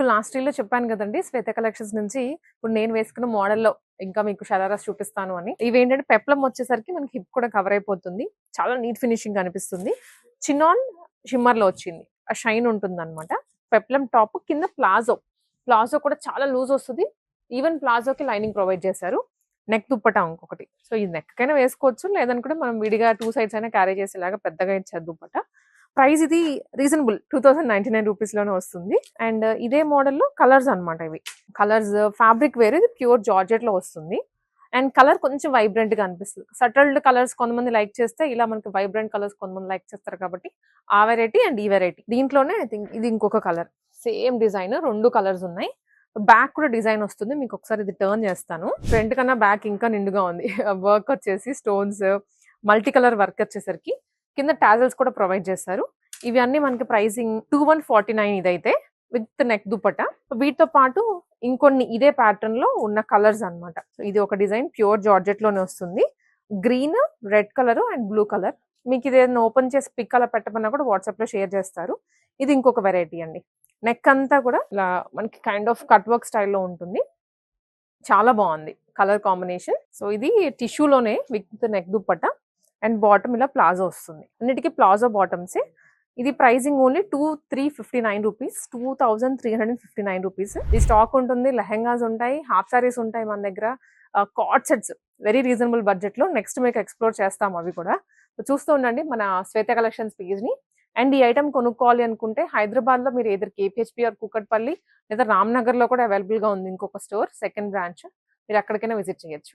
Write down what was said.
Last రీల్‌లో చెప్పాను గదండీ! శ్వేత collections నుంచి ఇప్పుడు నేను వేసుకున్న మోడల్‌లో ఇంకా మీకు షరారాస్ చూపిస్తాను అని. ఇవేంటంటే పెప్లమ్ వచ్చేసరికి మనకి హిప్ కూడా కవర్ అయిపోతుంది. చాలా నీట్ ఫినిషింగ్ అనిపిస్తుంది. చినాన్ షిమ్మర్‌లో వచ్చింది. ఆ షైన్ ఉంటుందన్నమాట. పెప్లమ్ టాప్ కింద ప్లాజో. ప్లాజో కూడా చాలా లూజ్ వస్తది. ఈవెన్ ప్లాజోకి లైనింగ్ ప్రొవైడ్ చేశారు. నెక్ దుప్పట్టా ఇంకొకటి. సో, ఇది నెక్కైనా వేసుకోవచ్చు. లేదనుకుంటే మనం విడిగా 2 సైడ్స్ అయినా క్యారీ చేసేలాగా పెద్దగా ఇచ్చారు దుప్పట్టా. ప్రైస్ ఇది రీజనబుల్. 2099 రూపీస్‌లోనే వస్తుంది. అండ్ ఇదే మోడల్‌లో కలర్స్ అన్నమాట ఇవి. కలర్స్ ఫ్యాబ్రిక్ వేరే ఇది ప్యూర్ జార్జెట్‌లో వస్తుంది. అండ్ కలర్ కొంచెం వైబ్రెంట్‌గా అనిపిస్తది. సటిల్డ్ కలర్స్ కొంతమంది లైక్ చేస్తే, ఇలా మనకి వైబ్రెంట్ కలర్స్ కొంతమంది లైక్ చేస్తారు కాబట్టి, ఆ వెరైటీ అండ్ ఈ వెరైటీ. దీంట్లోనే ఐ థింక్ ఇది ఇంకొక కలర్. సేమ్ డిజైన్ 2 కలర్స్ ఉన్నాయి. బ్యాక్ కూడా డిజైన్ వస్తుంది. మీకు ఒకసారి ఇది టర్న్ చేస్తాను. ఫ్రంట్ కన్నా బ్యాక్ ఇంకా నిండుగా ఉంది. వర్క్ వచ్చేసి స్టోన్స్, మల్టీ కలర్ వర్క్ వచ్చేసరికి కింద టాజల్స్ కూడా ప్రొవైడ్ చేశారు. ఇవి అన్ని మనకి ప్రైసింగ్ 2149 ఇదైతే విత్ నెక్ దుపట్టా. వీటితో పాటు ఇంకొన్ని ఇదే ప్యాటర్న్ లో ఉన్న కలర్స్ అన్నమాట. ఇది ఒక డిజైన్ ప్యూర్ జార్జెట్ లోనే వస్తుంది. Green, red colour and blue colour. మీకు ఇది ఏదైనా ఓపెన్ చేసి పిక్ అలా పెట్టమన్నా కూడా వాట్సాప్ లో షేర్ చేస్తారు. ఇది ఇంకొక వెరైటీ అండి. నెక్ అంతా కూడా ఇలా మనకి కైండ్ ఆఫ్ కట్ వర్క్ స్టైల్లో ఉంటుంది. చాలా బాగుంది కలర్ కాంబినేషన్. సో ఇది టిష్యూలోనే with neck dupatta and bottom ఇలా ప్లాజో వస్తుంది. అన్నిటికీ ప్లాజో బాటమ్సే. ఇది ప్రైసింగ్ ఓన్లీ 2359 రూపీస్, 2359 రూపీస్. ఈ స్టాక్ ఉంటుంది. లెహెంగాస్ ఉంటాయి, హాఫ్ సారీస్ ఉంటాయి మన దగ్గర, co-ord sets very reasonable budget లో. నెక్స్ట్ మీకు ఎక్స్ప్లోర్ చేస్తాం అవి కూడా. చూస్తూ ఉండండి మన శ్వేత కలెక్షన్స్ పేజ్ ని. అండ్ ఈ ఐటమ్ కొనుక్కోవాలి అనుకుంటే హైదరాబాద్ లో మీరు ఎదురు కేపీహెచ్పి ఆర్ కూకట్పల్లి లేదా రామ్నగర్ లో కూడా అవైలబుల్ గా ఉంది ఇంకొక స్టోర్, సెకండ్ బ్రాంచ్. మీరు అక్కడికైనా విజిట్ చేయొచ్చు.